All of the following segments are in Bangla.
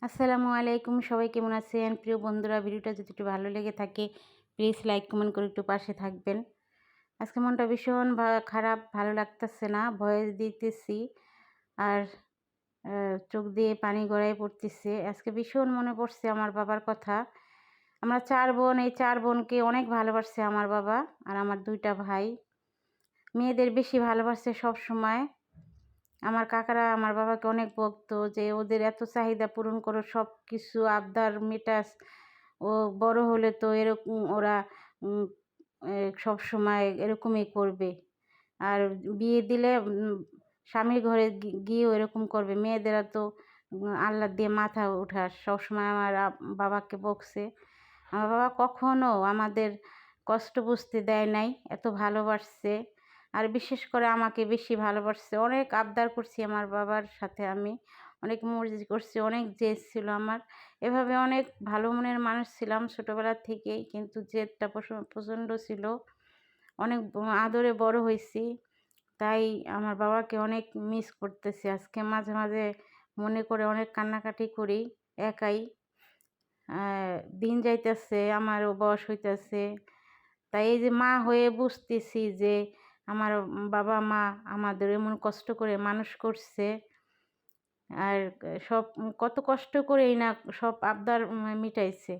আসসালামু আলাইকুম, সবাই কেমন আছেন? প্রিয় বন্ধুরা, ভিডিওটা যদি একটু ভালো লেগে থাকে প্লিজ লাইক কমেন্ট করে একটু পাশে থাকবেন। আজকে মনটা ভীষণ খারাপ, ভালো লাগতেছে না, ভয়েস দিতেছি আর চোখ দিয়ে পানি গড়ায় পড়তেছে। আজকে ভীষণ মনে পড়ছে আমার বাবার কথা। আমরা 4 বোন, এই 4 বোনকে অনেক ভালোবাসছে আমার বাবা আর আমার 2 টা ভাই। মেয়েদের বেশি ভালোবাসছে সবসময়। আমার কাকারা আমার বাবাকে অনেক বকতো যে, "ওদের এত চাহিদা পূরণ করো, সব কিছু আবদার মেটাস। ও বড় হলে তো এরকম ওরা উম এ সবসময় এরকমই করবে। আর বিয়ে দিলে স্বামীর ঘরে গিয়েও এরকম করবে। মেয়েদেরা তো আল্লাহ দিয়ে মাথা উঠাস।" সবসময় আমার বাবাকে বকছে। আমার বাবা কখনো আমাদের কষ্ট বুঝতে দেয় নাই, এত ভালোবাসছে। আর বিশেষ করে আমাকে বেশি ভালোবাসছে। অনেক আবদার করছি আমার বাবার সাথে আমি। অনেক মর্জি করছি, অনেক জেদ ছিল আমার। এভাবে অনেক ভালো মনের মানুষ ছিলাম ছোটবেলা থেকেই। কিন্তু জেদটা প্রচণ্ড ছিল। অনেক আদরে বড় হইছি। তাই আমার বাবাকে অনেক মিস করতেছি। আজকে মাঝে, মাঝে মনে করে অনেক কান্নাকাটি করি একাই। দিন যাইতেছে, আমারও বয়স হইতেছে। তাই এই যে মা হয়ে বুঝতেছি যে আমার বাবা-মা আমাদের এমন কষ্ট করে মানুষ করছে। আর সব কত কষ্ট করেই না সব আবদার মিটাইছে।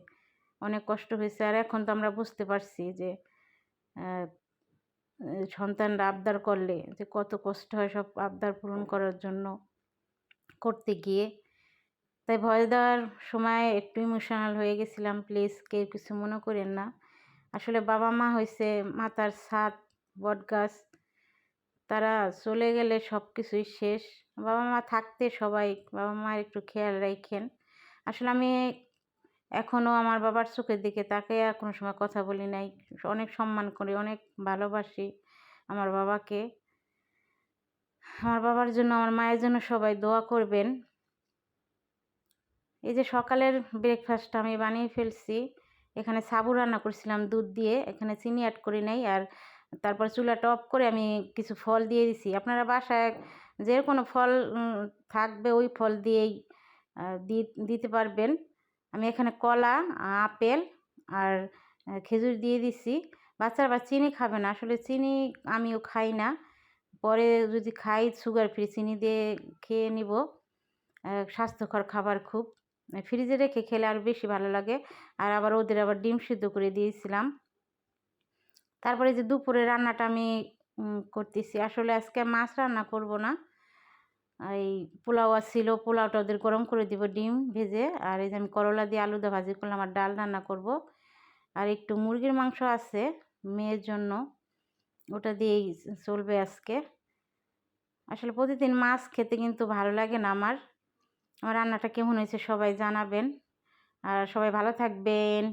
অনেক কষ্ট হইছে। আর এখন তো আমরা বুঝতে পারছি যে আ সন্তানরা আবদার করলে যে কত কষ্ট হয় সব আবদার পূরণ করার জন্য, করতে গিয়ে। তাই ভয়েস দেওয়ার সময় একটু ইমোশনাল হয়ে গেছিলাম। প্লিজ কেউ কিছু মনে কইরেন না। আসলে বাবা-মা হইছে মাথার ছাদ, বটগাছ। তারা চলে গেলে সবকিছুই শেষ। বাবা-মা থাকতে সবাই বাবা-মায়ের একটু খেয়াল রাইখেন। আসলে আমি এখনো আমার বাবার চোখের দিকে তাকাইয়া কোনো সময় কথা বলি নাই। অনেক সম্মান করি, অনেক ভালোবাসি আমার বাবাকে। আমার বাবার জন্য, আমার মায়ের জন্য সবাই দোয়া করবেন। এই যে সকালের ব্রেকফাস্টটা আমি বানিয়ে ফেলছি। এখানে সাবু রান্না করছিলাম দুধ দিয়ে। এখানে চিনি এড করি নাই। আর তারপর চুলাটা অফ করে আমি কিছু ফল দিয়ে দিছি। আপনারা বাসায় যে কোনো ফল থাকবে ওই ফল দিয়েই দিতে পারবেন। আমি এখানে কলা, আপেল আর খেজুর দিয়ে দিছি। বাচ্চারা আবার চিনি খাবে না। আসলে চিনি আমিও খাই না। পরে যদি খাই সুগার ফ্রি চিনি দিয়ে খেয়ে নিব। স্বাস্থ্যকর খাবার খুব। ফ্রিজে রেখে খেলে আরও বেশি ভালো লাগে। আর আবার ওদের আবার ডিম সিদ্ধ করে দিয়েছিলাম। তারপরে যে দুপুরে রান্নাটা আমি করতেছি। আসলে আজকে মাছ রান্না করব না। এই পোলাও ছিল, পোলাওটা ওদের গরম করে দিব ডিম ভেজে। আর এই যে আমি করলা দিয়ে আলু দিয়ে ভাজি করলাম আর ডাল রান্না করব। আর একটু মুরগির মাংস আছে মেয়ের জন্য, ওটা দিয়েই চলবে আজকে। আসলে প্রতিদিন মাছ খেতে কিন্তু ভালো লাগে না আমার। আমার রান্নাটা কেমন হয়েছে সবাই জানাবেন। আর সবাই ভালো থাকবেন।